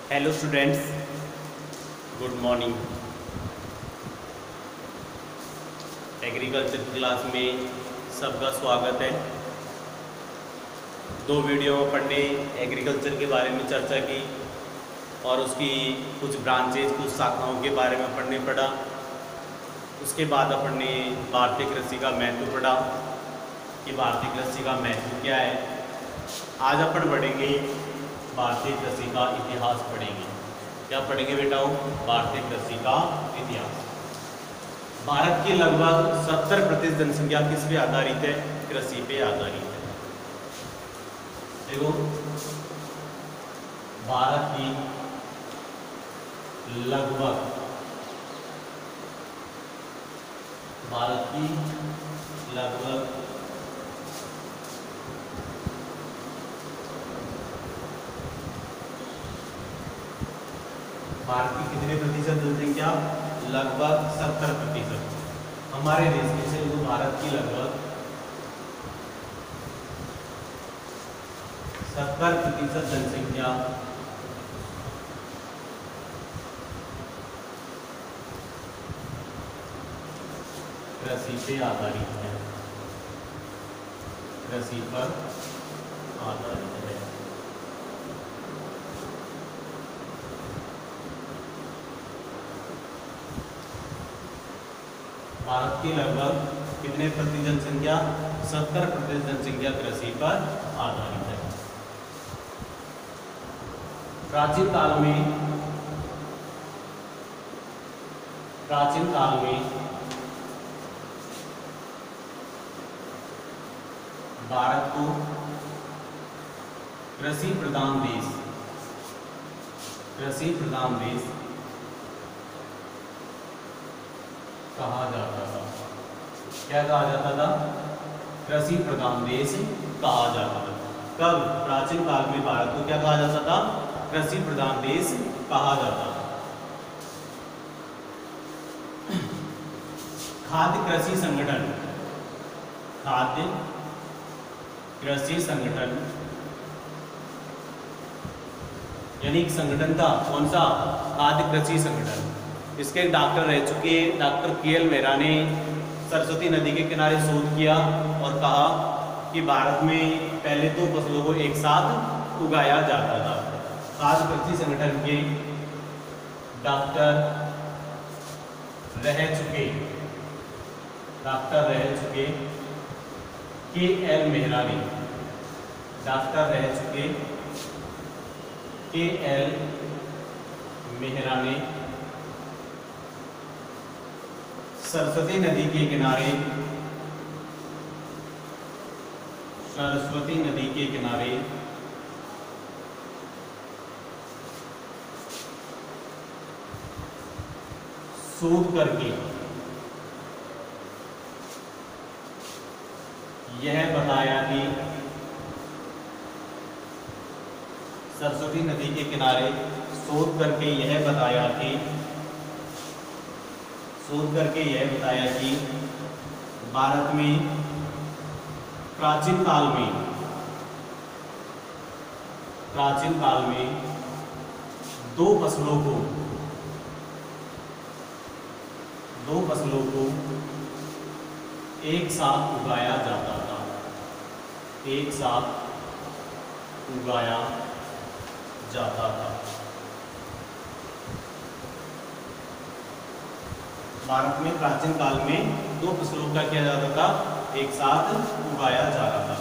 Hello students, good morning. Agriculture class में सबका स्वागत है। दो वीडियो में अपन ने एग्रीकल्चर के बारे में चर्चा की और उसकी कुछ ब्रांचेज, कुछ शाखाओं के बारे में अपन ने पढ़ा। उसके बाद अपन ने भारतीय कृषि का महत्व पढ़ा कि भारतीय कृषि का महत्व क्या है। आज अपन पढ़ेंगे भारतीय कृषि का इतिहास पढ़ेंगे। क्या पढ़ेंगे बेटाओ? भारतीय कृषि का इतिहास। भारत की लगभग 70% जनसंख्या किस पे आधारित है? कृषि पे आधारित है। देखो, भारत की लगभग 70% जनसंख्या? लगभग 70%। हमारे देश में से जो भारत की लगभग 70% जनसंख्या कृषि पे आधारित है। कृषि पर आधारित है। भारत की लगभग कितने प्रतिशत जनसंख्या? 70% जनसंख्या कृषि पर आधारित है। प्राचीन काल में भारत को कृषि प्रधान देश कहा जाता था। क्या कहा जाता था? कृषि प्रधान देश कहा जाता था। कब? प्राचीन काल में भारत को क्या कहा जाता था? कृषि प्रधान देश कहा जाता था। खाद्य कृषि संगठन यानी एक संगठन था। कौन सा? खाद्य कृषि संगठन। इसके डॉक्टर रह चुके डॉक्टर के.एल. मेहरा ने सरस्वती नदी के किनारे शोध किया और कहा कि भारत में पहले तो फसलों को एक साथ उगाया जाता था। खाद्य कृषि संगठन के डॉक्टर रह चुके के.एल. मेहरा ने सरस्वती नदी के किनारे शोध करके यह बताया कि सरस्वती नदी के किनारे शोध करके यह बताया कि भारत में प्राचीन काल में दो फसलों को एक साथ उगाया जाता था। भारत में प्राचीन काल में दो फसलों का किया जाता था, एक साथ उगाया जा रहा था।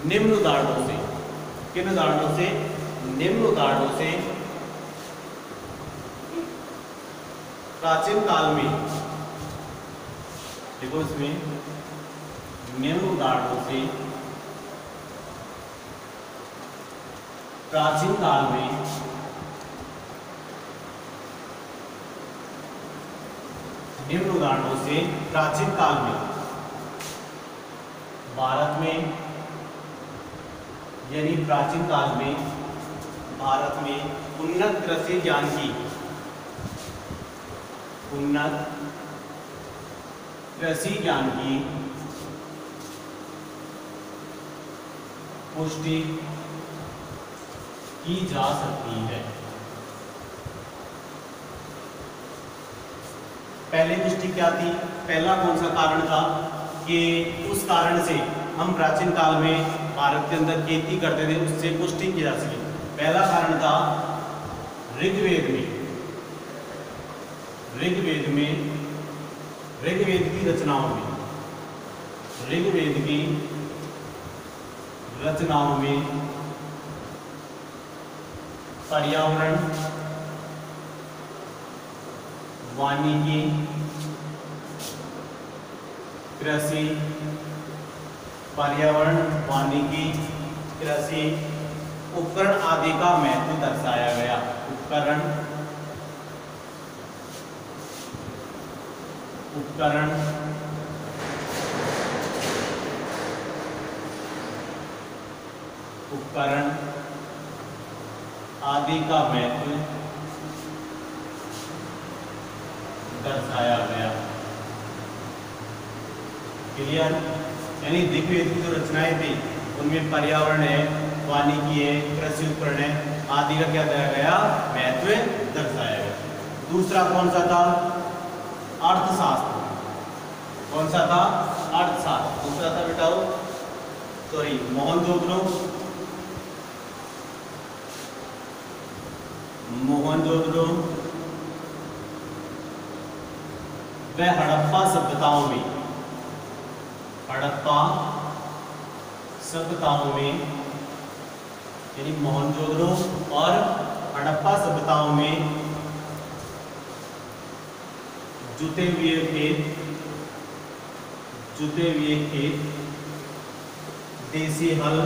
निम्न उदाहरणों से प्राचीन काल में, देखो इसमें निम्न उदाहरणों से प्राचीन काल में भारत में यानी प्राचीन काल में भारत में उन्नत कृषि ज्ञान की पुष्टि की जा सकती है। पहले पुष्टि क्या थी? पहला कौन सा कारण था कि उस कारण से हम प्राचीन काल में भारत के अंदर खेती करते थे, उससे पुष्टि की जा सके। पहला कारण था ऋग्वेद की रचनाओं में पर्यावरण, वानिकी, कृषि, उपकरण आदि का महत्व दर्शाया गया। उपकरण आदि का महत्व दर्शाया गया। क्लियर? यानी ऋग्वेद की जो रचनाएं थी उनमें पर्यावरण है, वानिकी है, कृषि उपकरण है आदि का क्या दिया गया? महत्व दर्शाया गया। दूसरा कौन सा था? अर्थशास्त्र। कौन सा था? अर्थशास्त्र। दूसरा था बेटाओ मोहनजोदड़ो व हड़प्पा सभ्यताओं में यानी मोहनजोदड़ो और हड़प्पा सभ्यताओं में जुते हुए खेत, देसी हल,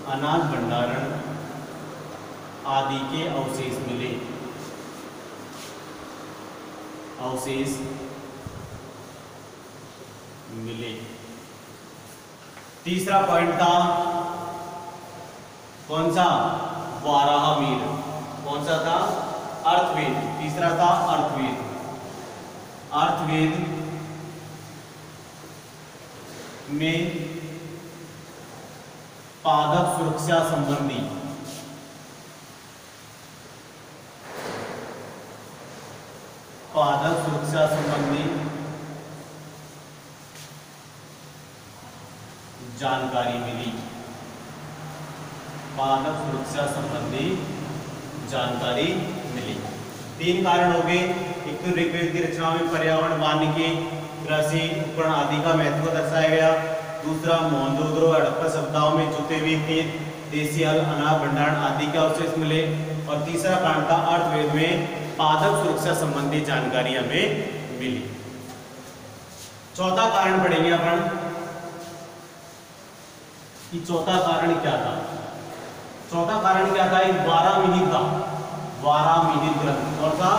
अनाज भंडारण आदि के अवशेष मिले। तीसरा पॉइंट था कौन सा? वाराहमीर। कौन सा था? अर्थवेद। तीसरा था अर्थवेद में पादप सुरक्षा संबंधी जानकारी मिली। तीन कारण हो गए। एक तो ऋग्वेद की रचनाओं में पर्यावरण, वानिकी, कृषि उपकरण आदि का महत्व दर्शाया गया। दूसरा मोहनजोदड़ो हड़प्पा सभ्यताओं में जुते हुए खेत, देसी हल, अनाज भंडारण आदि के अवशेष मिले। और तीसरा कारण था अर्थवेद में पादप सुरक्षा संबंधी जानकारी हमें मिली। चौथा कारण पढ़ेंगे अपन कि चौथा कारण क्या था। एक वाराहमिहिर था। वाराहमिहिर ग्रंथ। कौन सा?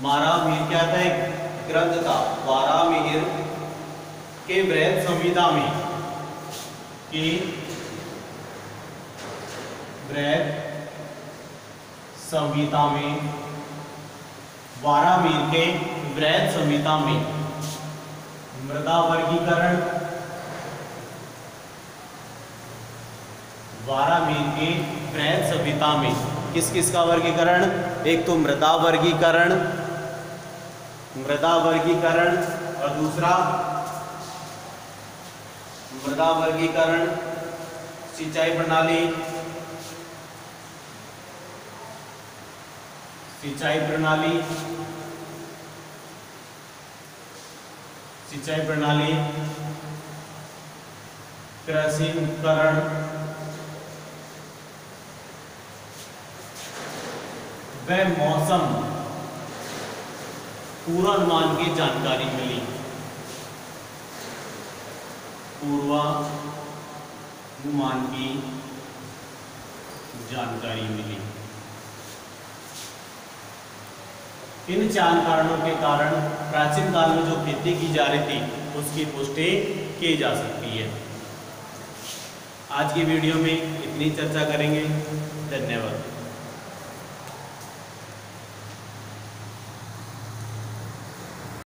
वाराहमिहिर क्या था? एक ग्रंथ था। वाराहमिहिर के बृहद संहिता में वाराहमिहिर के बृहद संहिता में मृदा वर्गीकरण, वाराहमिहिर के बृहद संहिता में किस का वर्गीकरण? एक तो मृदा वर्गीकरण और दूसरा सिंचाई प्रणाली, कृषि उपकरण व मौसम पूर्वानुमान की जानकारी मिली। पूर्वानुमान की जानकारी मिली। इन 4 कारणों के कारण प्राचीन काल में जो खेती की जा रही थी उसकी पुष्टि की जा सकती है। आज की वीडियो में इतनी चर्चा करेंगे। धन्यवाद।